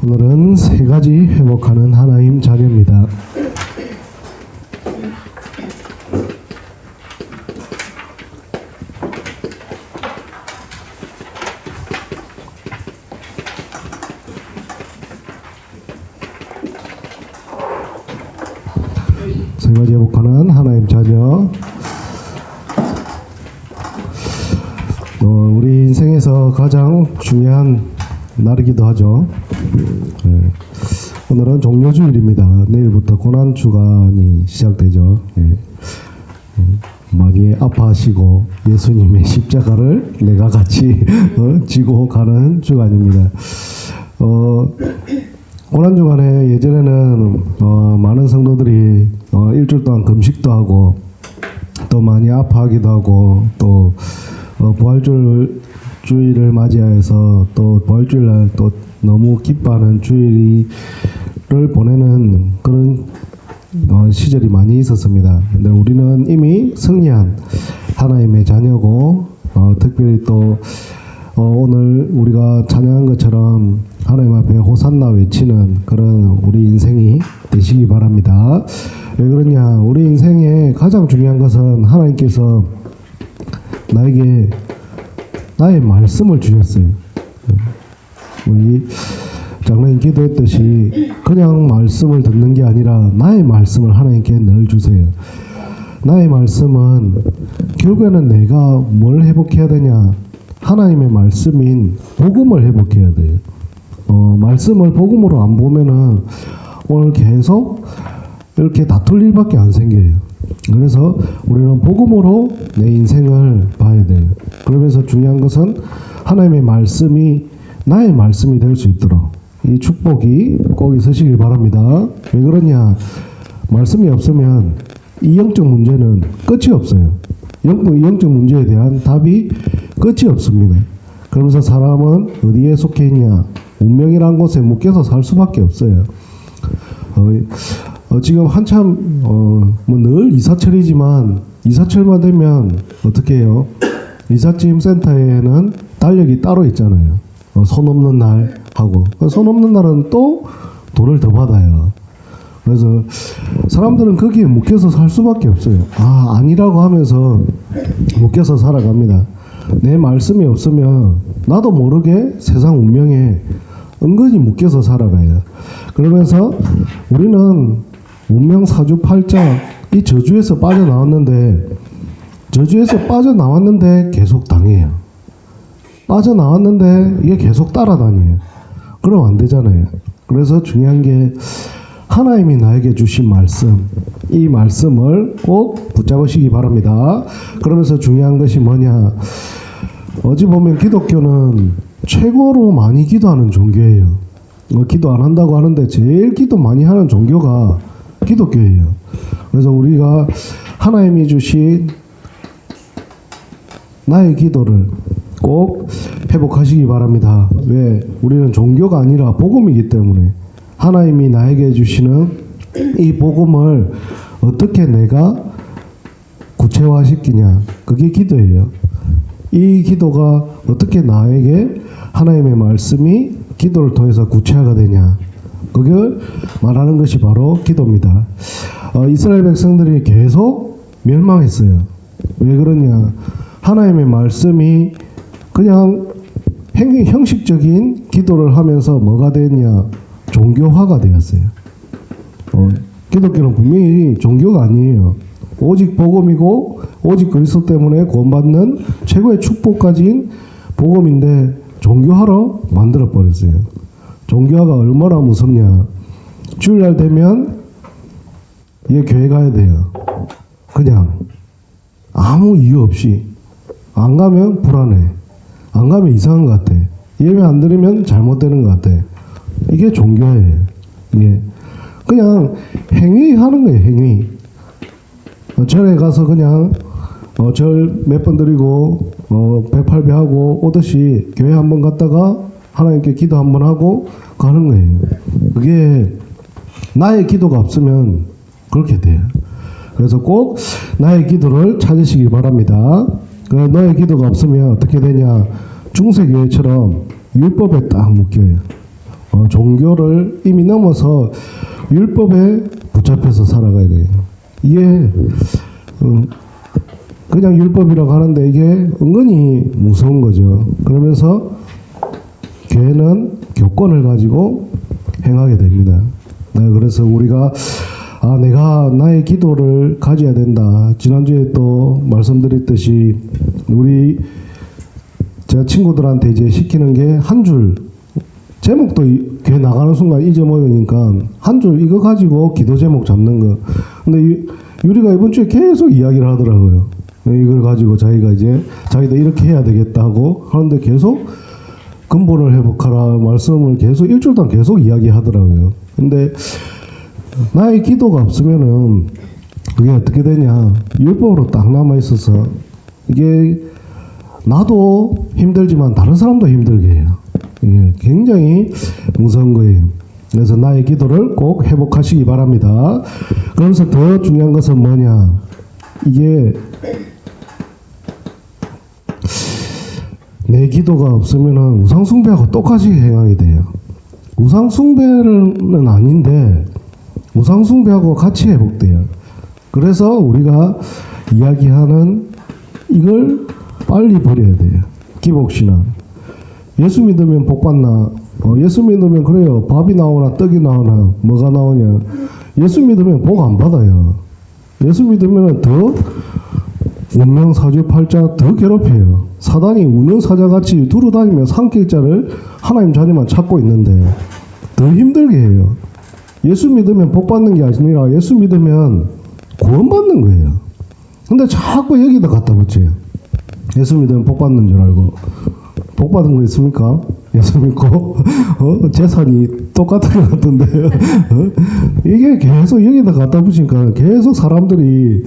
오늘은 세 가지 회복하는 하나님 자녀입니다. 세 가지 회복하는 하나님 자녀. 우리 인생에서 가장 중요한 날이기도 하죠. 오늘은 종료주일입니다. 내일부터 고난주간이 시작되죠. 많이 아파하시고 예수님의 십자가를 내가 같이 지고 가는 주간입니다. 고난주간에 예전에는 많은 성도들이 일주일 동안 금식도 하고 또 많이 아파하기도 하고 또 부활주일을 맞이하여서 또 부활주일날 또 너무 기뻐하는 주일을 보내는 그런 시절이 많이 있었습니다. 근데 우리는 이미 승리한 하나님의 자녀고 특별히 또 오늘 우리가 찬양한 것처럼 하나님 앞에 호산나 외치는 그런 우리 인생이 되시기 바랍니다. 왜 그러냐? 우리 인생의 가장 중요한 것은 하나님께서 나에게 나의 말씀을 주셨어요. 우리 장로님 기도했듯이 그냥 말씀을 듣는 게 아니라 나의 말씀을 하나님께 늘 주세요. 나의 말씀은 결국에는 내가 뭘 회복해야 되냐? 하나님의 말씀인 복음을 회복해야 돼요. 말씀을 복음으로 안 보면은 오늘 계속 이렇게 다툴 일밖에 안 생겨요. 그래서 우리는 복음으로 내 인생을 봐야 돼요. 그러면서 중요한 것은 하나님의 말씀이 나의 말씀이 될 수 있도록 이 축복이 꼭 있으시길 바랍니다. 왜 그러냐? 말씀이 없으면 이 영적 문제는 끝이 없어요. 영적 문제에 대한 답이 끝이 없습니다. 그러면서 사람은 어디에 속해 있냐? 운명이라는 곳에 묶여서 살 수밖에 없어요. 지금 한참 늘 이사철이지만 이사철만 되면 어떻게 해요? 이삿짐 센터에는 달력이 따로 있잖아요. 손 없는 날 하고 손 없는 날은 또 돈을 더 받아요. 그래서 사람들은 거기에 묶여서 살 수밖에 없어요. 아니라고 하면서 묶여서 살아갑니다. 내 말씀이 없으면 나도 모르게 세상 운명에 은근히 묶여서 살아가요. 그러면서 우리는 운명 사주팔자 이 저주에서 빠져나왔는데 계속 당해요. 빠져나왔는데 이게 계속 따라다녀요. 그럼 안 되잖아요. 그래서 중요한 게 하나님이 나에게 주신 말씀, 이 말씀을 꼭 붙잡으시기 바랍니다. 그러면서 중요한 것이 뭐냐? 어찌 보면 기독교는 최고로 많이 기도하는 종교예요. 기도 안 한다고 하는데 제일 기도 많이 하는 종교가 기독교예요. 그래서 우리가 하나님이 주신 나의 기도를 꼭 회복하시기 바랍니다. 왜? 우리는 종교가 아니라 복음이기 때문에 하나님이 나에게 주시는 이 복음을 어떻게 내가 구체화시키냐? 그게 기도예요. 이 기도가 어떻게 나에게 하나님의 말씀이 기도를 통해서 구체화가 되냐? 그걸 말하는 것이 바로 기도입니다. 이스라엘 백성들이 계속 멸망했어요. 왜 그러냐? 하나님의 말씀이 그냥 형식적인 기도를 하면서 뭐가 됐냐? 종교화가 되었어요. 기독교는 분명히 종교가 아니에요. 오직 복음이고 오직 그리스도 때문에 구원받는 최고의 축복까지인 복음인데 종교화로 만들어버렸어요. 종교화가 얼마나 무섭냐? 주일날 되면 얘 교회 가야 돼요. 그냥 아무 이유 없이 안 가면 불안해. 안 가면 이상한 것 같아. 예배 안 드리면 잘못되는 것 같아. 이게 종교예요. 이게 그냥 행위하는 거예요. 행위. 절에 가서 그냥 절 몇 번 드리고 108배하고 오듯이 교회 한번 갔다가 하나님께 기도 한번 하고 가는 거예요. 그게 나의 기도가 없으면 그렇게 돼요. 그래서 꼭 나의 기도를 찾으시기 바랍니다. 너의 기도가 없으면 어떻게 되냐? 중세교회처럼 율법에 딱 묶여요. 종교를 이미 넘어서 율법에 붙잡혀서 살아가야 돼요. 이게 그냥 율법이라고 하는데 이게 은근히 무서운 거죠. 그러면서 교회는 교권을 가지고 행하게 됩니다. 그래서 우리가 내가 나의 기도를 가져야 된다. 지난주에 또 말씀드렸듯이 제가 친구들한테 이제 시키는 게 한 줄 제목도 교회 나가는 순간 잊어먹으니까 한 줄 이거 가지고 기도 제목 잡는 거. 근데 유리가 이번 주에 계속 이야기를 하더라고요. 이걸 가지고 자기도 이렇게 해야 되겠다고 하는데 계속 근본을 회복하라 말씀을 계속 일주일 동안 계속 이야기하더라고요. 근데 나의 기도가 없으면은 그게 어떻게 되냐? 율법으로 딱 남아 있어서 이게 나도 힘들지만 다른 사람도 힘들게 해요. 이게 굉장히 무서운 거예요. 그래서 나의 기도를 꼭 회복하시기 바랍니다. 그러면서 더 중요한 것은 뭐냐? 이게 내 기도가 없으면은 우상숭배하고 똑같이 행하게 돼요. 우상숭배는 아닌데 우상숭배하고 같이 회복돼요. 그래서 우리가 이야기하는 이걸 빨리 버려야 돼요. 기복신앙. 예수 믿으면 복 받나? 예수 믿으면 그래요. 밥이 나오나 떡이 나오나 뭐가 나오냐? 예수 믿으면 복 안 받아요. 예수 믿으면 더 운명 사주팔자 더 괴롭혀요. 사단이 우는 사자같이 두루다니며 산길자를 하나님 자녀만 찾고 있는데 더 힘들게 해요. 예수 믿으면 복 받는 게 아니라 예수 믿으면 구원받는 거예요. 근데 자꾸 여기다 갖다 붙여요. 예수 믿으면 복 받는 줄 알고. 복 받은 거 있습니까? 예수 믿고 재산이 똑같은 것 같은데요. 이게 계속 여기다 갖다 붙이니까 계속 사람들이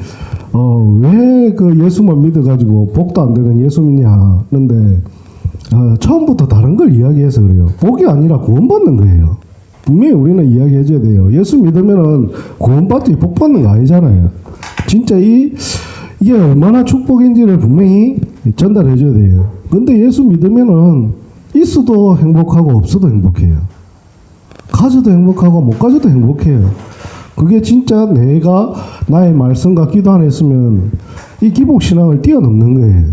왜 그 예수만 믿어가지고 복도 안 되는 예수 믿냐 하는데 처음부터 다른 걸 이야기해서 그래요. 복이 아니라 구원받는 거예요. 분명히 우리는 이야기해줘야 돼요. 예수 믿으면은 구원받지 복 받는 거 아니잖아요. 진짜 이게 얼마나 축복인지를 분명히 전달해줘야 돼요. 근데 예수 믿으면은 있어도 행복하고 없어도 행복해요. 가져도 행복하고 못 가져도 행복해요. 그게 진짜 내가 나의 말씀과 기도 안에 있으면 이 기복신앙을 뛰어넘는 거예요.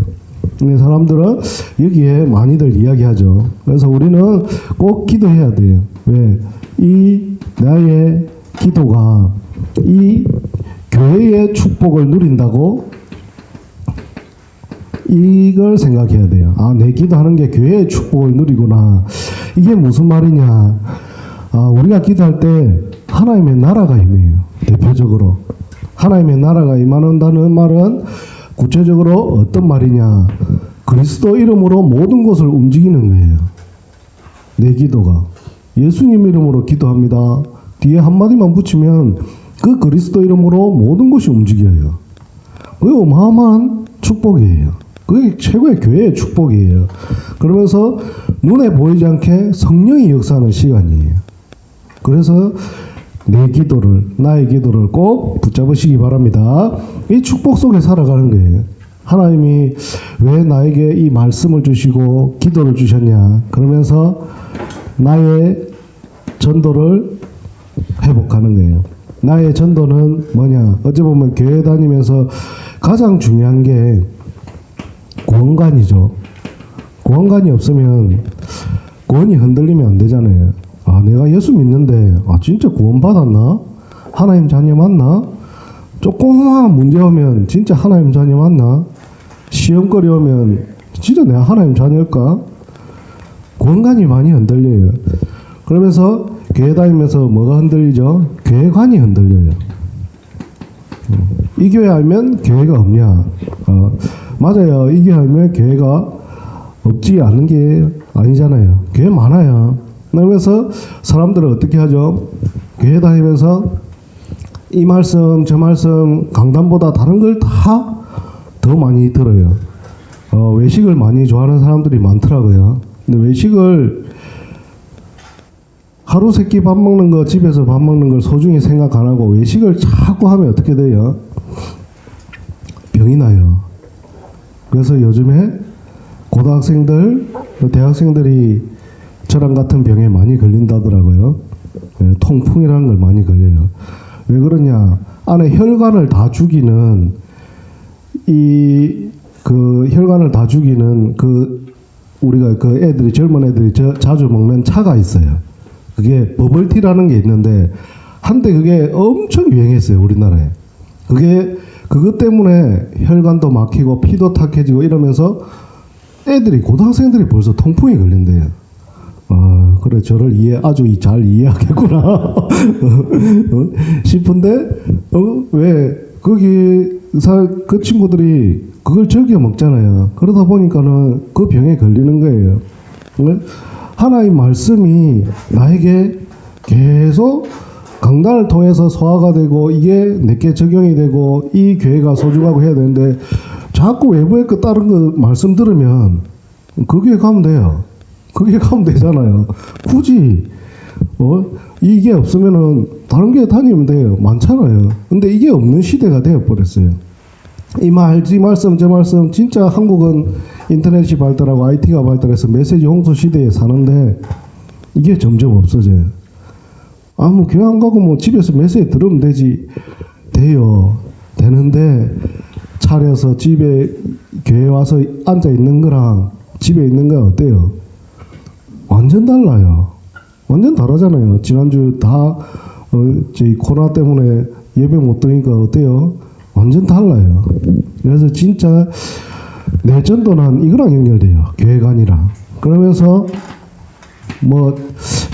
근데 사람들은 여기에 많이들 이야기하죠. 그래서 우리는 꼭 기도해야 돼요. 왜? 이 나의 기도가 이 교회의 축복을 누린다고 이걸 생각해야 돼요. 내 기도하는 게 교회의 축복을 누리구나. 이게 무슨 말이냐? 우리가 기도할 때 하나님의 나라가 임해요. 대표적으로 하나님의 나라가 임한다는 말은 구체적으로 어떤 말이냐? 그리스도 이름으로 모든 것을 움직이는 거예요. 내 기도가 예수님 이름으로 기도합니다. 뒤에 한마디만 붙이면 그 그리스도 이름으로 모든 것이 움직여요. 그게 어마어마한 축복이에요. 그게 최고의 교회의 축복이에요. 그러면서 눈에 보이지 않게 성령이 역사하는 시간이에요. 그래서 나의 기도를 꼭 붙잡으시기 바랍니다. 이 축복 속에 살아가는 거예요. 하나님이 왜 나에게 이 말씀을 주시고 기도를 주셨냐? 그러면서 나의 전도를 회복하는 거예요. 나의 전도는 뭐냐? 어찌 보면 교회 다니면서 가장 중요한 게 구원관이죠. 구원관이 없으면 구원이 흔들리면 안 되잖아요. 내가 예수 믿는데 진짜 구원받았나? 하나님 자녀 맞나? 조그마한 문제 오면 진짜 하나님 자녀 맞나? 시험거리 오면 진짜 내가 하나님 자녀일까? 구원관이 많이 흔들려요. 그러면서 교회 다니면서 뭐가 흔들리죠? 교회관이 흔들려요. 이 교회 알면 교회가 없냐? 맞아요. 이 교회 알면 교회가 없지 않은 게 아니잖아요. 교회 많아요. 그러면서 사람들은 어떻게 하죠? 교회 다니면서 이 말씀 저 말씀 강단보다 다른 걸 다 더 많이 들어요. 외식을 많이 좋아하는 사람들이 많더라고요. 근데 외식을 하루 세끼 밥 먹는 거, 집에서 밥 먹는 걸 소중히 생각 안 하고 외식을 자꾸 하면 어떻게 돼요? 병이 나요. 그래서 요즘에 고등학생들, 대학생들이 저랑 같은 병에 많이 걸린다더라고요. 예, 통풍이라는 걸 많이 걸려요. 왜 그러냐? 안에 혈관을 다 죽이는 혈관을 다 죽이는 우리가 애들이 젊은 애들이 자주 먹는 차가 있어요. 그게 버블티라는 게 있는데 한때 그게 엄청 유행했어요, 우리나라에. 그것 때문에 혈관도 막히고 피도 탁해지고 이러면서 고등학생들이 벌써 통풍이 걸린대요. 그래, 저를 아주 잘 이해하겠구나. 싶은데, 왜, 그 친구들이 그걸 즐겨 먹잖아요. 그러다 보니까는 그 병에 걸리는 거예요. 하나님 말씀이 나에게 계속 강단을 통해서 소화가 되고 이게 내게 적용이 되고 이 교회가 소중하고 해야 되는데 자꾸 외부의 다른 거 말씀 들으면 그 교회 가면 돼요. 그 교회 가면 되잖아요. 굳이 이게 없으면은 다른 교회 다니면 돼요. 많잖아요. 근데 이게 없는 시대가 되어 버렸어요. 이 말씀 저 말씀 진짜 한국은 인터넷이 발달하고 IT가 발달해서 메시지 홍수 시대에 사는데 이게 점점 없어져요. 뭐 교회 안 가고 뭐 집에서 메시지 들으면 되는데 차려서 집에 교회 와서 앉아 있는 거랑 집에 있는 거 어때요? 완전 달라요. 완전 다르잖아요. 지난주 저희 코로나 때문에 예배 못 드니까 어때요? 완전 달라요. 그래서 진짜 내 전도는 이거랑 연결돼요. 교회가 아니라. 그러면서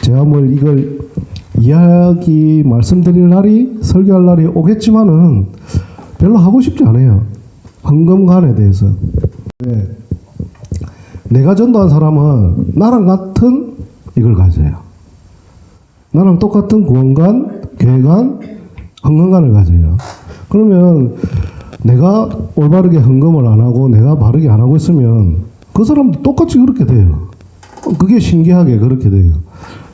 제가 이걸 말씀드릴 날이 설교할 날이 오겠지만은 별로 하고 싶지 않아요. 헌금관에 대해서. 네. 내가 전도한 사람은 나랑 같은 이걸 가져요. 나랑 똑같은 구원관, 교회관, 헌금관을 가져요. 그러면 내가 올바르게 헌금을 안 하고 내가 바르게 안 하고 있으면 그 사람도 똑같이 그렇게 돼요. 그게 신기하게 그렇게 돼요.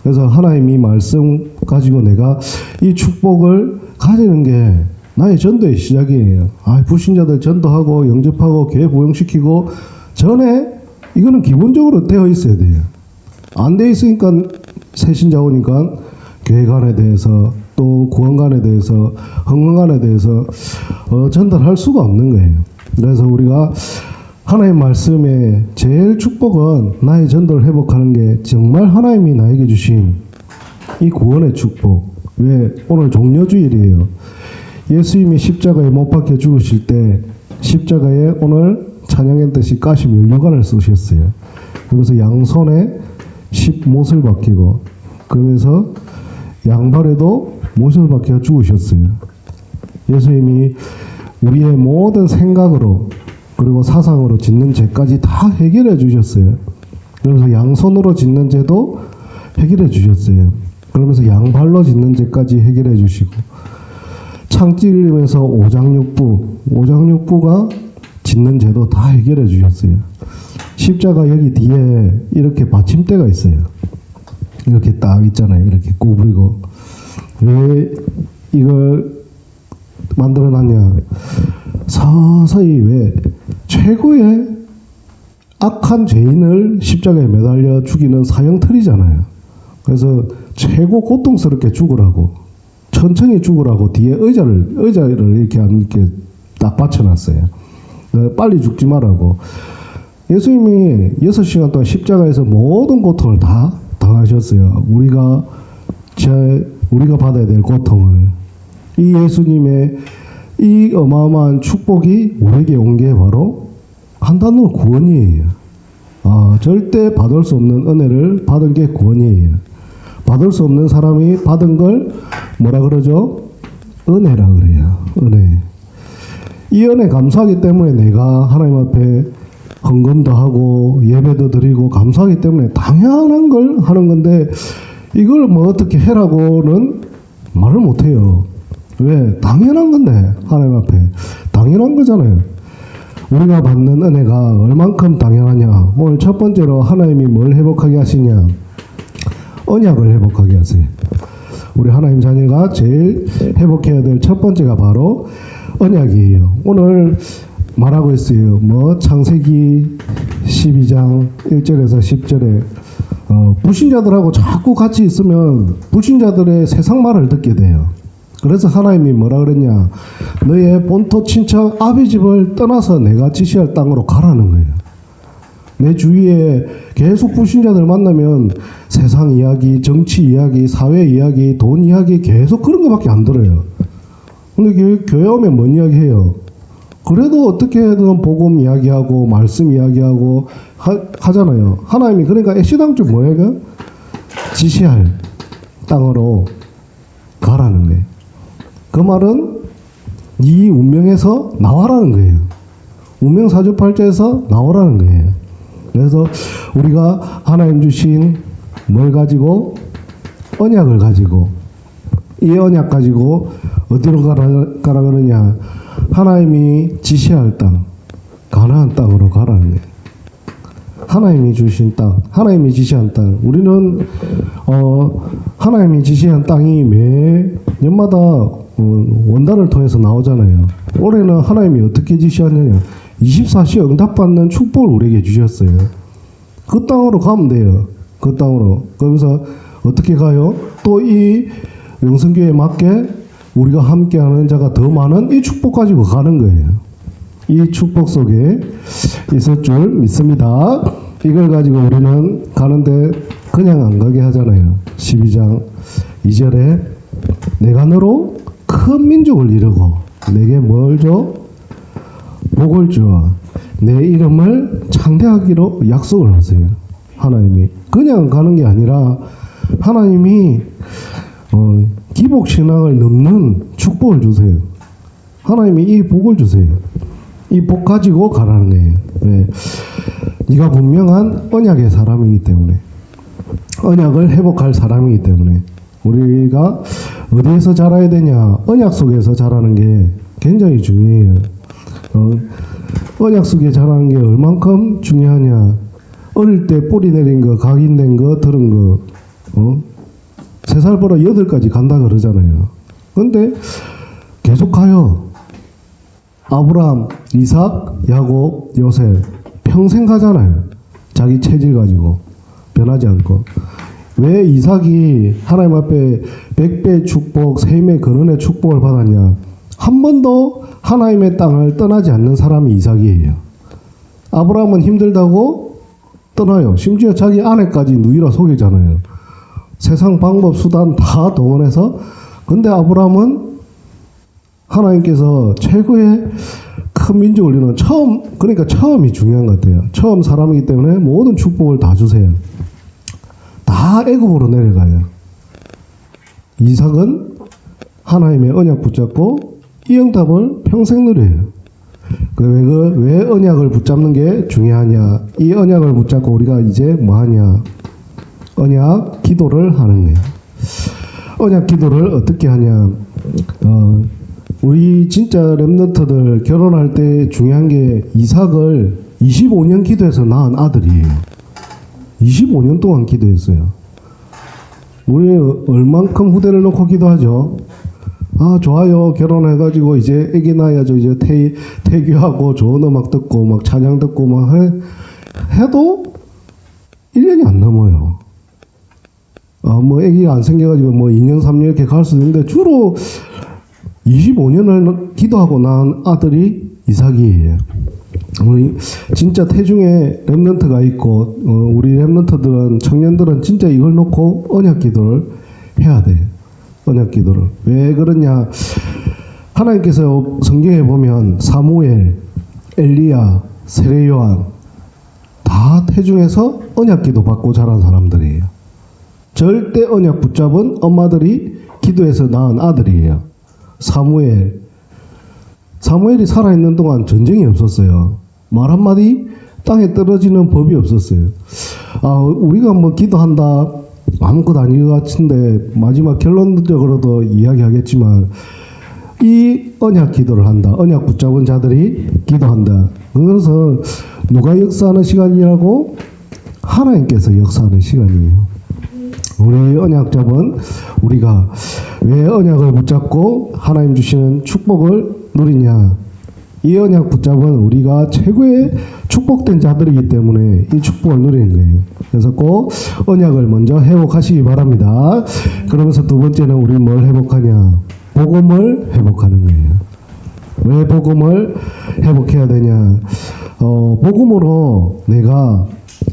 그래서 하나님이 말씀 가지고 내가 이 축복을 가지는 게 나의 전도의 시작이에요. 불신자들 전도하고 영접하고 교회 부흥시키고 전에 이거는 기본적으로 되어 있어야 돼요. 안 되어 있으니까 새신자 오니까 교회관에 대해서 또 구원관에 대해서 헌금관에 대해서 전달할 수가 없는 거예요. 그래서 우리가 하나님 말씀의 제일 축복은 나의 전도를 회복하는 게 정말 하나님이 나에게 주신 이 구원의 축복. 왜 오늘 종려주일이에요. 예수님이 십자가에 못 박혀 죽으실 때 십자가에 오늘 찬양했듯이 가시 면류관을 쓰셨어요. 그래서 양손에 못을 박히고 그러면서 양발에도 못을 박혀 죽으셨어요. 예수님이 우리의 모든 생각으로 그리고 사상으로 짓는 죄까지 다 해결해 주셨어요. 그래서 양손으로 짓는 죄도 해결해 주셨어요. 그러면서 양발로 짓는 죄까지 해결해 주시고 창 찔리면서 오장육부가 짓는 죄도 다 해결해 주셨어요. 십자가 여기 뒤에 이렇게 받침대가 있어요. 이렇게 딱 있잖아요. 이렇게 구부리고. 왜 이걸 만들어놨냐? 서서히 왜 최고의 악한 죄인을 십자가에 매달려 죽이는 사형틀이잖아요. 그래서 최고 고통스럽게 죽으라고 천천히 죽으라고 뒤에 의자를 이렇게 딱 받쳐놨어요. 빨리 죽지 말라고. 예수님이 6시간 동안 십자가에서 모든 고통을 다 당하셨어요. 우리가 받아야 될 고통을. 이 예수님의 이 어마어마한 축복이 우리에게 온 게 바로 한 단어로 구원이에요. 절대 받을 수 없는 은혜를 받은 게 구원이에요. 받을 수 없는 사람이 받은 걸 뭐라 그러죠? 은혜라 그래요. 은혜. 이 은혜 감사하기 때문에 내가 하나님 앞에 헌금도 하고 예배도 드리고 감사하기 때문에 당연한 걸 하는 건데 이걸 어떻게 해라고는 말을 못해요. 왜? 당연한 건데 하나님 앞에 당연한 거잖아요. 우리가 받는 은혜가 얼만큼 당연하냐. 오늘 첫 번째로 하나님이 뭘 회복하게 하시냐. 언약을 회복하게 하세요. 우리 하나님 자녀가 제일 회복해야 될 첫 번째가 바로 언약이에요. 오늘 말하고 있어요. 창세기 12장 1절에서 10절에 불신자들하고 자꾸 같이 있으면 불신자들의 세상말을 듣게 돼요. 그래서 하나님이 뭐라 그랬냐? 너의 본토 친척 아비 집을 떠나서 내가 지시할 땅으로 가라는 거예요. 내 주위에 계속 불신자들 만나면 세상 이야기, 정치 이야기, 사회 이야기, 돈 이야기 계속 그런 거밖에 안 들어요. 근데 교회 오면 뭔 이야기 해요? 그래도 어떻게든 복음 이야기하고 말씀 이야기하고 하잖아요. 하나님이 그러니까 애시당초 뭐예요? 지시할 땅으로 가라는 거예요. 그 말은 네 운명에서 나와라는 거예요. 운명 사주팔자에서 나오라는 거예요. 그래서 우리가 하나님 주신 뭘 가지고 언약을 가지고 이 언약 가지고 어디로 가라 그러냐? 하나님이 지시할 땅, 가나안 땅으로 가라는 거예요. 하나님이 주신 땅, 하나님이 지시한 땅. 우리는 하나님이 지시한 땅이 매 년마다 원단을 통해서 나오잖아요. 올해는 하나님이 어떻게 지시하느냐? 24시 응답받는 축복을 우리에게 주셨어요. 그 땅으로 가면 돼요. 그 땅으로. 그러면서 어떻게 가요? 또 이 영성교회에 맞게 우리가 함께하는 자가 더 많은 이 축복 가지고 가는 거예요. 이 축복 속에 있을 줄 믿습니다. 이걸 가지고 우리는 가는데 그냥 안 가게 하잖아요. 12장 2절에 내가 너로 큰 민족을 이루고 내게 뭘 줘? 복을 주어 내 이름을 창대하기로 약속을 하세요. 하나님이 그냥 가는 게 아니라 하나님이 기복신앙을 넘는 축복을 주세요. 하나님이 이 복을 주세요. 이 복 가지고 가라는 거예요. 왜? 네가 분명한 언약의 사람이기 때문에, 언약을 회복할 사람이기 때문에 우리가 어디에서 자라야 되냐? 언약 속에서 자라는 게 굉장히 중요해요. 언약 속에 자라는 게 얼만큼 중요하냐? 어릴 때 뿌리 내린 거, 각인된 거, 들은 거, 3살 벌어 8까지 간다 그러잖아요. 근데 계속 가요. 아브라함, 이삭, 야곱, 요셉 평생 가잖아요. 자기 체질 가지고 변하지 않고. 왜 이삭이 하나님 앞에 100배 축복, 셈의 근원의 축복을 받았냐? 한 번도 하나님의 땅을 떠나지 않는 사람이 이삭이에요. 아브라함은 힘들다고 떠나요. 심지어 자기 아내까지 누이라 속이잖아요. 세상 방법, 수단 다 동원해서. 근데 아브라함은 하나님께서 최고의 큰 민족을 이루는 그러니까 처음이 중요한 것 같아요. 처음 사람이기 때문에 모든 축복을 다 주세요. 다 애굽으로 내려가요. 이삭은 하나님의 언약 붙잡고 이 응답을 평생 누려요. 왜 언약을 붙잡는 게 중요하냐? 이 언약을 붙잡고 우리가 이제 뭐 하냐? 언약 기도를 하는 거예요. 언약 기도를 어떻게 하냐? 우리 진짜 렘넌트들 결혼할 때 중요한 게 이삭을 25년 기도해서 낳은 아들이에요. 25년 동안 기도했어요. 우리 얼만큼 후대를 놓고 기도하죠? 아, 좋아요. 결혼해가지고 이제 애기 낳아야죠. 이제 태교하고 좋은 음악 듣고 막 찬양 듣고 막 해도 1년이 안 넘어요. 뭐 애기가 안 생겨가지고 뭐 2년, 3년 이렇게 갈 수도 있는데 주로 25년을 기도하고 낳은 아들이 이삭이에요. 우리 진짜 태중에 렘넌트가 있고 우리 렘넌트들은 청년들은 진짜 이걸 놓고 언약 기도를 해야 돼요. 언약 기도를. 왜 그러냐? 하나님께서 성경에 보면 사무엘, 엘리야, 세례요한 다 태중에서 언약 기도 받고 자란 사람들이에요. 절대 언약 붙잡은 엄마들이 기도해서 낳은 아들이에요. 사무엘이 살아있는 동안 전쟁이 없었어요. 말 한마디 땅에 떨어지는 법이 없었어요. 우리가 뭐 기도한다 아무것도 아닌 것 같은데 마지막 결론적으로도 이야기하겠지만 이 언약 기도를 한다. 언약 붙잡은 자들이 기도한다. 그것은 누가 역사하는 시간이라고? 하나님께서 역사하는 시간이에요. 우리 언약 잡은 우리가 왜 언약을 붙잡고 하나님 주시는 축복을 누리냐? 이 언약 붙잡은 우리가 최고의 축복된 자들이기 때문에 이 축복을 누리는 거예요. 그래서 꼭 언약을 먼저 회복하시기 바랍니다. 그러면서 두 번째는 우리 뭘 회복하냐? 복음을 회복하는 거예요. 왜 복음을 회복해야 되냐? 복음으로 내가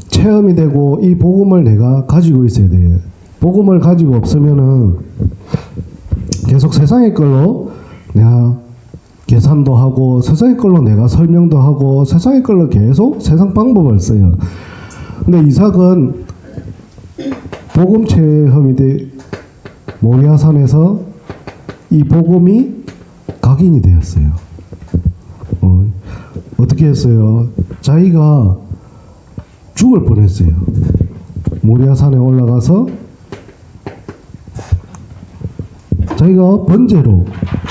체험이 되고 이 복음을 내가 가지고 있어야 돼요. 복음을 가지고 없으면은 계속 세상의 걸로 내가 계산도 하고 세상의 걸로 내가 설명도 하고 세상의 걸로 계속 세상 방법을 써요. 근데 이삭은 복음 체험이 돼 모리아산에서 이 복음이 각인이 되었어요. 어떻게 했어요? 자기가 죽을 뻔했어요. 모리아산에 올라가서 자기가 번제로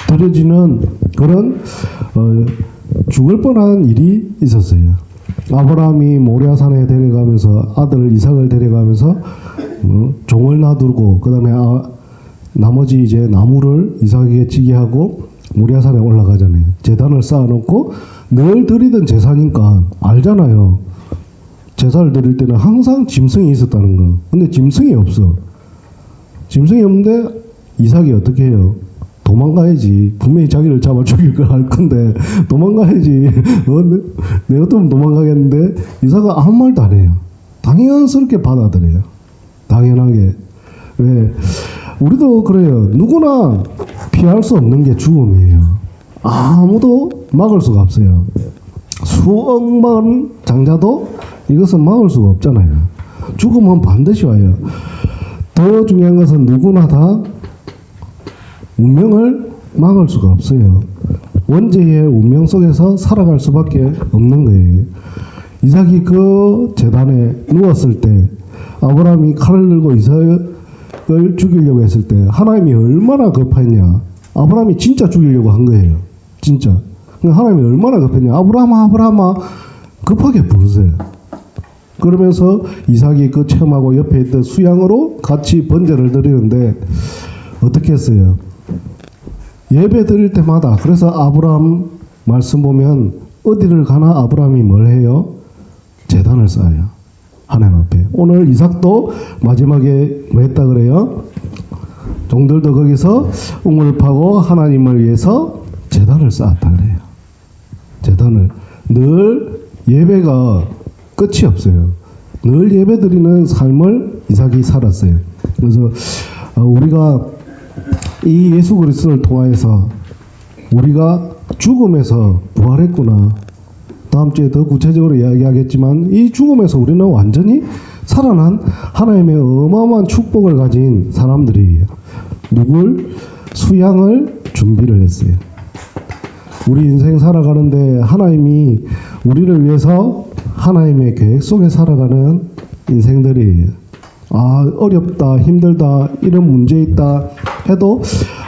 드려지는 그런 죽을 뻔한 일이 있었어요. 아브라함이 모리아산에 데려가면서 아들 이삭을 데려가면서 종을 놔두고 그 다음에 나머지 이제 나무를 이삭에게 지게 하고 모리아산에 올라가잖아요. 제단을 쌓아놓고 늘 드리던 제사니까 알잖아요. 제사를 드릴 때는 항상 짐승이 있었다는 거. 근데 짐승이 없어. 짐승이 없는데 이삭이 어떻게 해요? 도망가야지. 분명히 자기를 잡아 죽일 걸 알 건데 도망가야지. 내가 또 도망가겠는데 이삭은 아무 말도 안 해요. 당연스럽게 받아들여요. 당연하게. 왜? 우리도 그래요. 누구나 피할 수 없는 게 죽음이에요. 아무도 막을 수가 없어요. 수억만 장자도 이것은 막을 수가 없잖아요. 죽음은 반드시 와요. 더 중요한 것은 누구나 다 운명을 막을 수가 없어요. 원죄의 운명 속에서 살아갈 수밖에 없는 거예요. 이삭이 그 제단에 누웠을 때 아브라함이 칼을 들고 이삭을 죽이려고 했을 때 하나님이 얼마나 급했냐. 아브라함이 진짜 죽이려고 한 거예요. 진짜. 하나님이 얼마나 급했냐. 아브라함아 급하게 부르세요. 그러면서 이삭이 그 체험하고 옆에 있던 수양으로 같이 번제를 드리는데 어떻게 했어요? 예배 드릴 때마다. 그래서 아브라함 말씀 보면 어디를 가나 아브라함이 뭘 해요? 제단을 쌓아요. 하나님 앞에. 오늘 이삭도 마지막에 뭐 했다 그래요? 종들도 거기서 우물을 파고 하나님을 위해서 제단을 쌓았다 그래요. 제단을. 늘 예배가 끝이 없어요. 늘 예배 드리는 삶을 이삭이 살았어요. 그래서 우리가 이 예수 그리스도를 통하여서 우리가 죽음에서 부활했구나. 다음 주에 더 구체적으로 이야기하겠지만 이 죽음에서 우리는 완전히 살아난 하나님의 어마어마한 축복을 가진 사람들이에요. 누굴? 수양을 준비를 했어요. 우리 인생 살아가는데 하나님이 우리를 위해서 하나님의 계획 속에 살아가는 인생들이에요. 어렵다, 힘들다, 이런 문제 있다 해도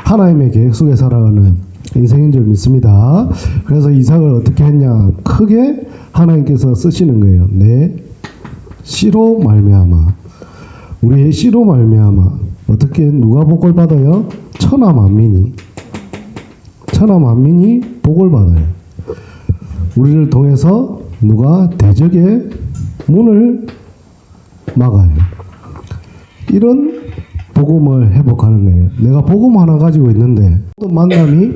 하나님의 계획 속에 살아가는 인생인 줄 믿습니다. 그래서 이삭을 어떻게 했냐? 크게 하나님께서 쓰시는 거예요. 내 씨로 말미암아. 우리의 씨로 말미암아. 어떻게 누가 복을 받아요? 천하 만민이 복을 받아요. 우리를 통해서 누가 대적의 문을 막아요. 이런 복음을 회복하는 거예요. 내가 복음 하나 가지고 있는데 또 만남이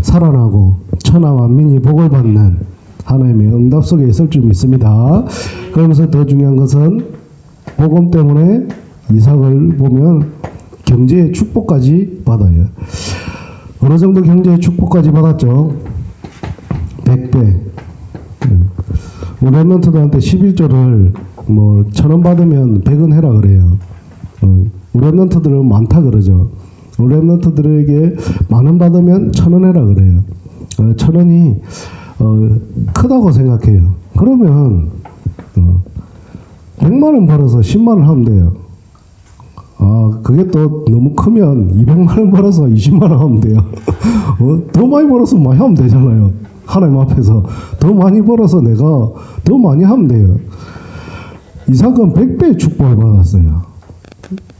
살아나고 천하 만민이 복을 받는 하나님의 응답 속에 있을 줄 믿습니다. 그러면서 더 중요한 것은 복음 때문에 이삭을 보면 경제의 축복까지 받아요. 어느 정도 경제의 축복까지 받았죠? 100배. 우리 랩런트들한테 11조를 1,000원 받으면 100원 해라 그래요. 우리 랩런트들은 많다 그러죠. 우리 랩런트들에게 10,000원 받으면 1,000원 해라 그래요. 1,000원이 크다고 생각해요. 그러면 100만원 벌어서 10만원 하면 돼요. 그게 또 너무 크면 200만원 벌어서 20만원 하면 돼요. 더 많이 벌어서 많이 하면 되잖아요. 하나님 앞에서 더 많이 벌어서 내가 더 많이 하면 돼요. 이삭은 100배의 축복을 받았어요.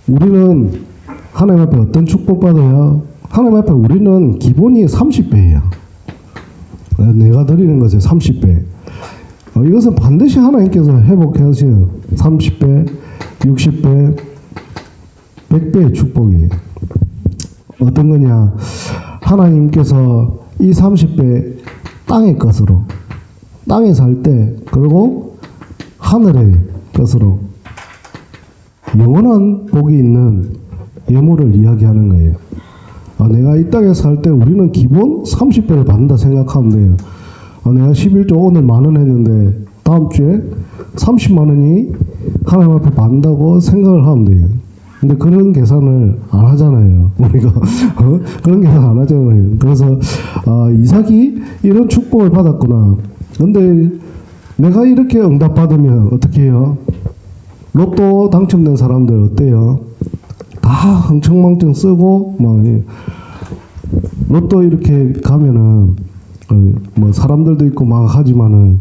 우리는 하나님 앞에 어떤 축복 받아요? 하나님 앞에 우리는 기본이 30배예요. 내가 드리는 것의 30배. 이것은 반드시 하나님께서 회복하셔요. 30배, 60배, 100배의 축복이에요. 어떤 거냐? 하나님께서 이 30배 땅의 것으로, 땅에 살 때, 그리고 하늘의 것으로 영원한 복이 있는 예물을 이야기하는 거예요. 내가 이 땅에 살 때 우리는 기본 30배를 받는다 생각하면 돼요. 내가 11조 오늘 10,000원 했는데 다음 주에 30만 원이 하나님 앞에 받는다고 생각을 하면 돼요. 근데 그런 계산을 안 하잖아요. 우리가 그런 계산 안 하잖아요. 그래서 이삭이 이런 축복을 받았구나. 근데 내가 이렇게 응답받으면 어떻게 해요? 로또 당첨된 사람들 어때요? 다 흥청망청 쓰고 막 로또 이렇게 가면은 뭐 사람들도 있고 막 하지만은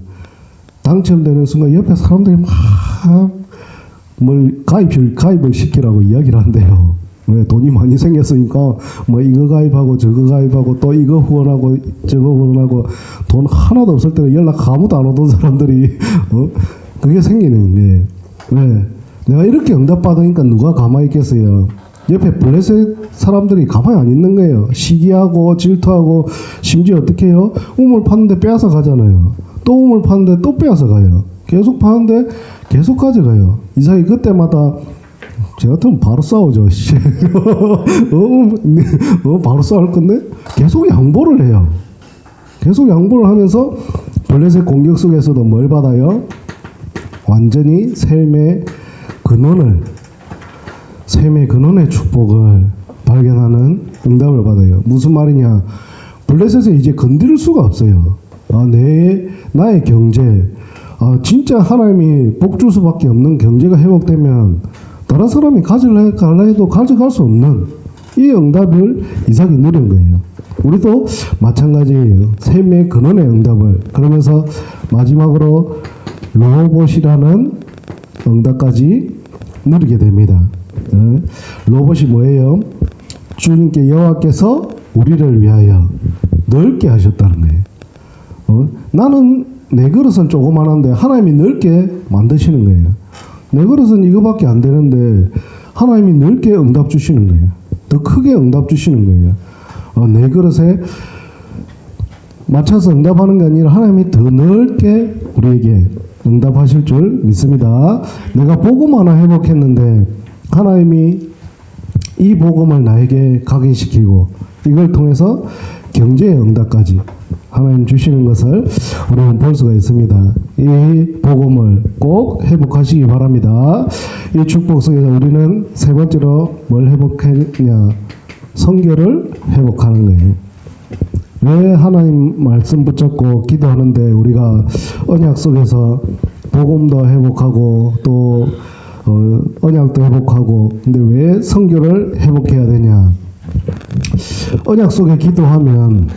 당첨되는 순간 옆에 사람들이 막 뭘 가입을 시키라고 이야기를 한대요. 왜? 돈이 많이 생겼으니까 뭐 이거 가입하고 저거 가입하고 또 이거 후원하고 저거 후원하고 돈 하나도 없을 때는 연락 아무도 안 오던 사람들이 그게 생기는 게 왜? 내가 이렇게 응답받으니까 누가 가만히 있겠어요? 옆에 블레셋 사람들이 가만히 안 있는 거예요. 시기하고 질투하고 심지어 어떻게 해요? 우물 파는데 빼앗아 가잖아요. 또 우물 파는데 또 빼앗아 가요. 계속 파는데 계속 가져가요. 이삭이 그때마다 제 같으면 바로 싸우죠. 바로 싸울 건데 계속 양보를 해요. 계속 양보를 하면서 블레셋 공격 속에서도 뭘 받아요? 완전히 샘의 근원의 축복을 발견하는 응답을 받아요. 무슨 말이냐? 블레셋에 이제 건드릴 수가 없어요. 나의 경제, 진짜 하나님이 복 줄 수밖에 없는 경제가 회복되면 다른 사람이 가질라 해도 가져갈 수 없는 이 응답을 이삭이 누린 거예요. 우리도 마찬가지예요. 샘의 근원의 응답을. 그러면서 마지막으로 로봇이라는 응답까지 누리게 됩니다. 로봇이 뭐예요? 주님께 여호와께서 우리를 위하여 넓게 하셨다는 거예요. 나는 내 그릇은 조그만한데 하나님이 넓게 만드시는 거예요. 내 그릇은 이거밖에 안 되는데 하나님이 넓게 응답 주시는 거예요. 더 크게 응답 주시는 거예요. 내 그릇에 맞춰서 응답하는 게 아니라 하나님이 더 넓게 우리에게 응답하실 줄 믿습니다. 내가 복음 하나 회복했는데 하나님이 이 복음을 나에게 각인시키고 이걸 통해서 경제의 응답까지 하나님 주시는 것을 우리는 볼 수가 있습니다. 이 복음을 꼭 회복하시기 바랍니다. 이 축복 속에서 우리는 세 번째로 뭘 회복했냐? 성결을 회복하는 거예요. 왜 하나님 말씀 붙잡고 기도하는데 우리가 언약 속에서 복음도 회복하고 또 언약도 회복하고 근데 왜 성결을 회복해야 되냐? 언약 속에 기도하면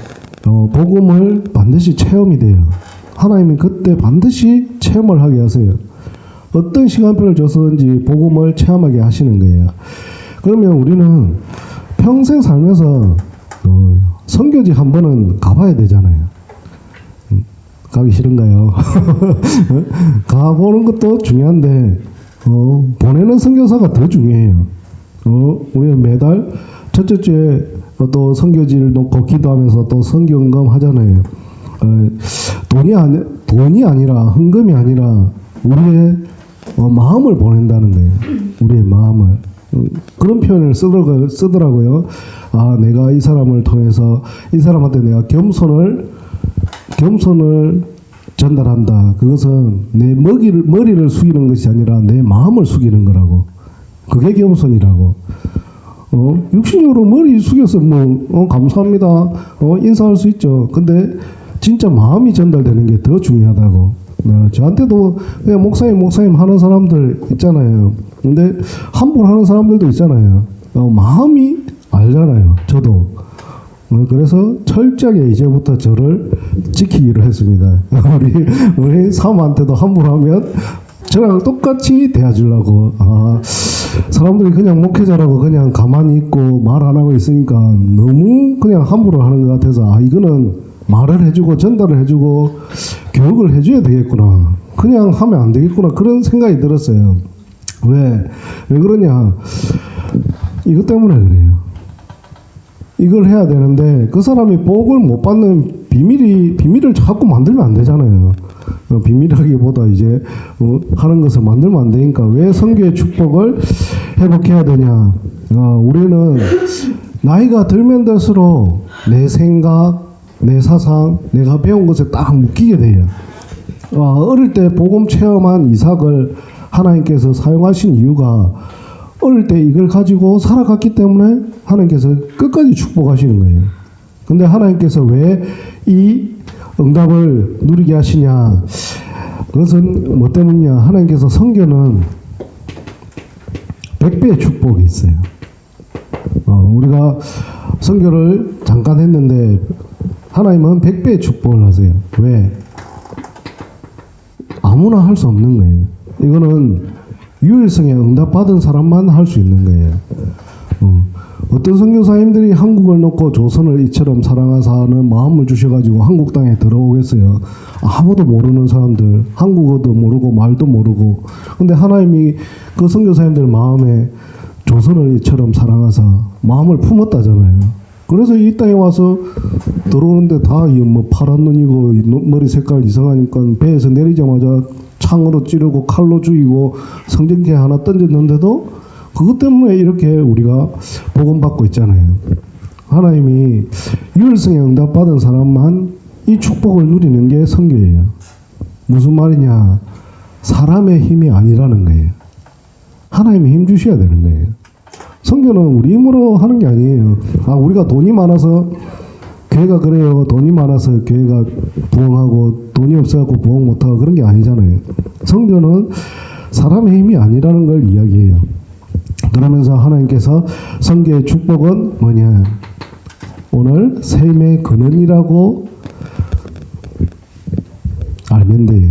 복음을 반드시 체험이 돼요. 하나님이 그때 반드시 체험을 하게 하세요. 어떤 시간표를 줘서든지 복음을 체험하게 하시는 거예요. 그러면 우리는 평생 살면서 선교지 한 번은 가봐야 되잖아요. 가기 싫은가요? 가보는 것도 중요한데 보내는 선교사가 더 중요해요. 우리는 매달 첫째 주에 또 선교지를 놓고 기도하면서 또 선교헌금 하잖아요. 돈이 아니라 헌금이 아니라 우리의 마음을 보낸다는 거예요. 우리의 마음을. 그런 표현을 쓰더라고요. 내가 이 사람을 통해서 이 사람한테 내가 겸손을 전달한다. 그것은 내 머리를 숙이는 것이 아니라 내 마음을 숙이는 거라고. 그게 겸손이라고. 육신적으로 머리 숙여서 감사합니다. 인사할 수 있죠. 근데 진짜 마음이 전달되는 게 더 중요하다고. 저한테도 그냥 목사님 하는 사람들 있잖아요. 근데 함부로 하는 사람들도 있잖아요. 마음이 알잖아요. 저도. 그래서 철저하게 이제부터 저를 지키기로 했습니다. 우리 사모한테도 함부로 하면 저랑 똑같이 대해주려고. 사람들이 그냥 목회자라고 그냥 가만히 있고 말 안 하고 있으니까 너무 그냥 함부로 하는 것 같아서 이거는 말을 해주고 전달을 해주고 교육을 해줘야 되겠구나. 그냥 하면 안 되겠구나. 그런 생각이 들었어요. 왜 그러냐. 이것 때문에 그래요. 이걸 해야 되는데 그 사람이 복을 못 받는 비밀을 자꾸 만들면 안 되잖아요. 비밀하기보다 이제 하는 것을 만들면 안 되니까 왜 선교의 축복을 회복해야 되냐. 우리는 나이가 들면 들수록 내 생각, 내 사상, 내가 배운 것에 딱 묶이게 돼요. 어릴 때 복음 체험한 이삭을 하나님께서 사용하신 이유가 어릴 때 이걸 가지고 살아갔기 때문에 하나님께서 끝까지 축복하시는 거예요. 근데 하나님께서 왜 이 응답을 누리게 하시냐. 그것은 뭐 때문이냐. 하나님께서 선교는 100배의 축복이 있어요. 우리가 선교를 잠깐 했는데 하나님은 100배의 축복을 하세요. 왜? 아무나 할 수 없는 거예요. 이거는 유일성에 응답받은 사람만 할 수 있는 거예요. 어떤 선교사님들이 한국을 놓고 조선을 이처럼 사랑하사는 마음을 주셔가지고 한국 땅에 들어오겠어요. 아무도 모르는 사람들, 한국어도 모르고 말도 모르고. 근데 하나님이 그 선교사님들 마음에 조선을 이처럼 사랑하사 마음을 품었다잖아요. 그래서 이 땅에 와서 들어오는데 다 뭐 파란 눈이고 머리 색깔 이상하니까 배에서 내리자마자 창으로 찌르고 칼로 죽이고 성전기에 하나 던졌는데도 그것 때문에 이렇게 우리가 복음 받고 있잖아요. 하나님이 유일성에 응답받은 사람만 이 축복을 누리는 게 선교예요. 무슨 말이냐? 사람의 힘이 아니라는 거예요. 하나님이 힘 주셔야 되는 거예요. 선교는 우리 힘으로 하는 게 아니에요. 우리가 돈이 많아서 교회가 그래요. 돈이 많아서 교회가 부흥하고 돈이 없어갖고 부흥 못하고 그런 게 아니잖아요. 선교는 사람의 힘이 아니라는 걸 이야기해요. 그러면서 하나님께서 선교의 축복은 뭐냐? 오늘 샘의 근원이라고 알면 돼요.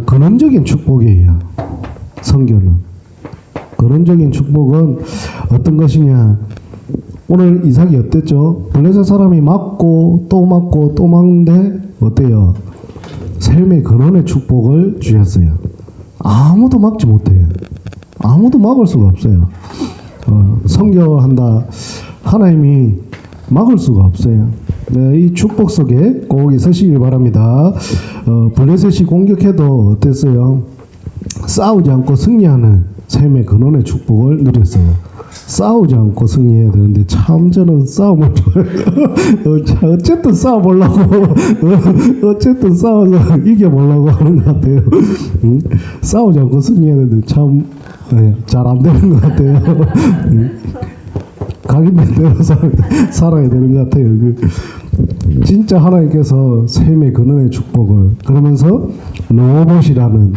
근원적인 축복이에요. 선교는. 근원적인 축복은 어떤 것이냐? 오늘 이삭이 어땠죠? 블레셋 사람이 맞고 또 맞고 또 맞는데 어때요? 샘의 근원의 축복을 주셨어요. 아무도 막지 못해요. 아무도 막을 수가 없어요. 선교한다. 하나님이 막을 수가 없어요. 네, 이 축복 속에 꼭 있으시길 바랍니다. 블레셋이 공격해도 어땠어요? 싸우지 않고 승리하는 샘의 근원의 축복을 누렸어요. 싸우지 않고 승리해야 되는데 참 저는 싸움을 좋아해요. 어쨌든 싸워보려고 어쨌든 싸워서 이겨보려고 하는 것 같아요. 싸우지 않고 승리해야 되는데 참 잘 안 되는 것 같아요. 각인된 대로 살아야 되는 것 같아요. 진짜 하나님께서 샘의 근원의 축복을 그러면서 로봇이라는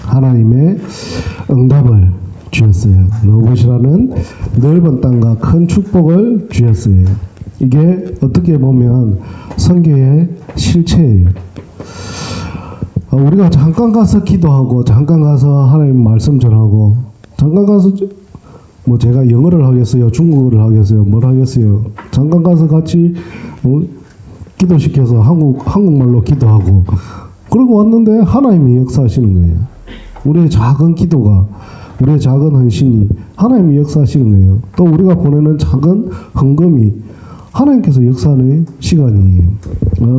하나님의 응답을 주셨어요. 로봇이라는 넓은 땅과 큰 축복을 주셨어요. 이게 어떻게 보면 선교의 실체예요. 우리가 잠깐 가서 기도하고 잠깐 가서 하나님 말씀 전하고 잠깐 가서 뭐 제가 영어를 하겠어요, 중국어를 하겠어요, 뭘 하겠어요. 잠깐 가서 같이 기도시켜서 한국말로 기도하고 그러고 왔는데 하나님이 역사하시는 거예요. 우리의 작은 기도가, 우리의 작은 헌신이 하나님이 역사하시는 거예요. 또 우리가 보내는 작은 헌금이 하나님께서 역사하는 시간이에요.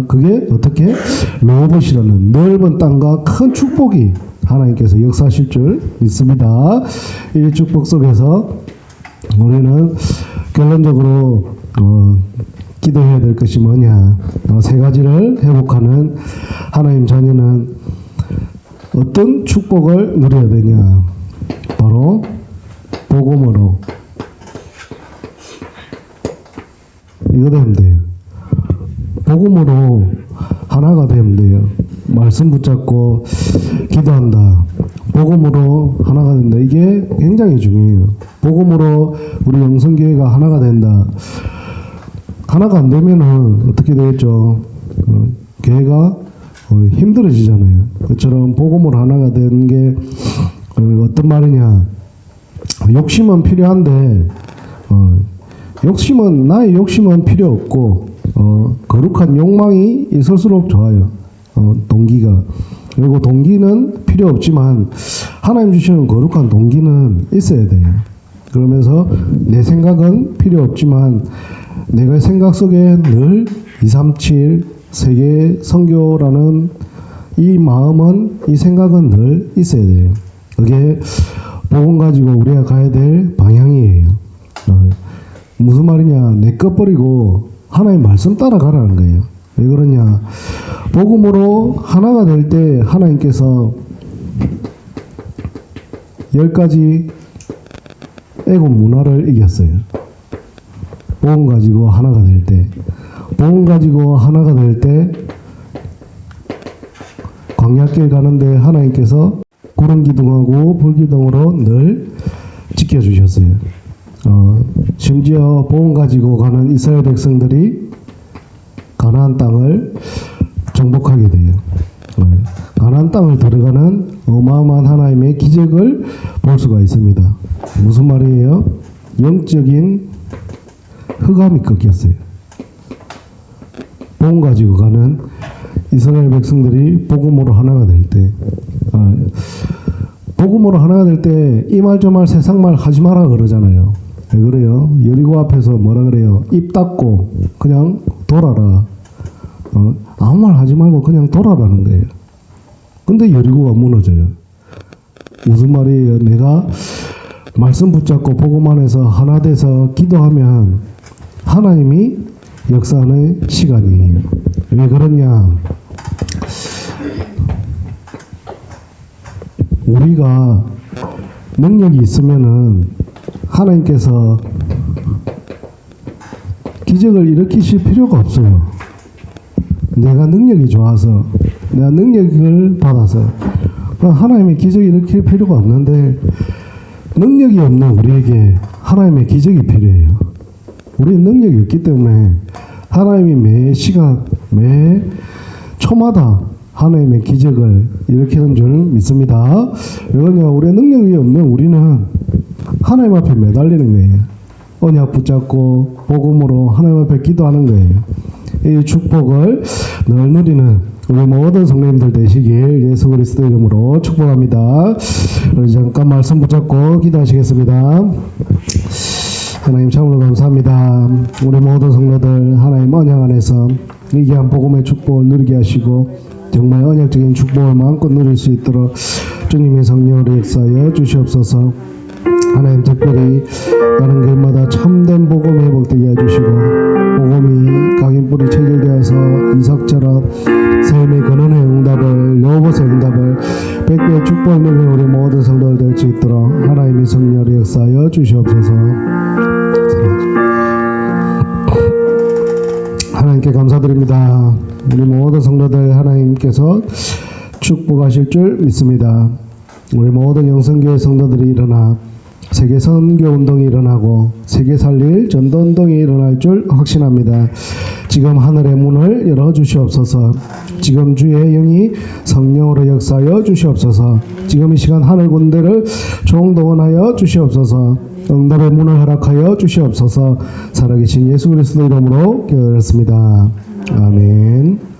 그게 어떻게? 로봇이라는 넓은 땅과 큰 축복이 하나님께서 역사하실 줄 믿습니다. 이 축복 속에서 우리는 결론적으로 기도해야 될 것이 뭐냐? 세 가지를 회복하는 하나님 자녀는 어떤 축복을 누려야 되냐? 바로 복음으로. 이거 되면 돼요. 복음으로 하나가 되면 돼요. 말씀 붙잡고 기도한다. 복음으로 하나가 된다. 이게 굉장히 중요해요. 복음으로 우리 영성교회가 하나가 된다. 하나가 안 되면은 어떻게 되겠죠? 교회가 힘들어지잖아요. 그처럼 복음으로 하나가 되는 게 어떤 말이냐? 욕심은 필요한데 욕심은 나의 욕심은 필요 없고 거룩한 욕망이 있을수록 좋아요. 동기가. 그리고 동기는 필요 없지만 하나님 주시는 거룩한 동기는 있어야 돼요. 그러면서 내 생각은 필요 없지만 내가 생각 속에 늘 237 세계 선교라는 이 마음은, 이 생각은 늘 있어야 돼요. 그게 복음 가지고 우리가 가야 될 방향이에요. 무슨 말이냐? 내 것 버리고 하나님 말씀 따라가라는 거예요. 왜 그러냐? 복음으로 하나가 될 때 하나님께서 10가지 애굽 문화를 이겼어요. 복음 가지고 하나가 될 때, 복음 가지고 하나가 될 때 광야길 가는데 하나님께서 구름 기둥하고 불 기둥으로 늘 지켜주셨어요. 심지어 복음 가지고 가는 이스라엘 백성들이 가나안 땅을 정복하게 돼요. 가나안 땅을 들어가는 어마어마한 하나님의 기적을 볼 수가 있습니다. 무슨 말이에요? 영적인 흑암이 꺾였어요. 복음 가지고 가는 이스라엘 백성들이 복음으로 하나가 될 때, 복음으로 하나가 될 때 이 말 저 말 세상 말 하지 마라 그러잖아요. 왜 그래요? 여리고 앞에서 뭐라 그래요? 입 닫고 그냥 돌아라. 아무 말 하지 말고 그냥 돌아라는 거예요. 근데 여리고가 무너져요. 무슨 말이에요? 내가 말씀 붙잡고 복음 안에서 하나 돼서 기도하면 하나님이 역사하는 시간이에요. 왜 그러냐? 우리가 능력이 있으면은 하나님께서 기적을 일으키실 필요가 없어요. 내가 능력이 좋아서, 내가 능력을 받아서 하나님의 기적을 일으킬 필요가 없는데, 능력이 없는 우리에게 하나님의 기적이 필요해요. 우리는 능력이 없기 때문에 하나님이 매 시간, 매 초마다 하나님의 기적을 일으키는 줄 믿습니다. 왜냐하면 우리의 능력이 없는 우리는 하나님 앞에 매달리는 거예요. 언약 붙잡고 복음으로 하나님 앞에 기도하는 거예요. 이 축복을 늘 누리는 우리 모든 성도님들 되시길 예수 그리스도 이름으로 축복합니다. 우리 잠깐 말씀 붙잡고 기도하시겠습니다. 하나님 참으로 감사합니다. 우리 모든 성도들 하나님 언약 안에서 이 귀한 복음의 축복을 누리게 하시고 정말 언약적인 축복을 마음껏 누릴 수 있도록 주님의 성령으로 역사하여 주시옵소서. 하나님 특별히 가는 길마다 참된 복음이 회복되게 해주시고 복음이 각인뿌리 체질되어서 이삭처럼 삶의 근원의 응답을, 여호보의 응답을 100배의 축복을 누리는 우리 모든 성도들 될 수 있도록 하나님의 성령으로 역사하여 주시옵소서. 하나님께 감사드립니다. 우리 모든 성도들 하나님께서 축복하실 줄 믿습니다. 우리 모든 영성교회 성도들이 일어나 세계 선교 운동이 일어나고 세계 살릴 전도 운동이 일어날 줄 확신합니다. 지금 하늘의 문을 열어 주시옵소서. 지금 주의 영이 성령으로 역사하여 주시옵소서. 지금 이 시간 하늘 군대를 총동원하여 주시옵소서. 응답의 문을 허락하여 주시옵소서. 살아계신 예수 그리스도 이름으로 기도드렸습니다. 아멘.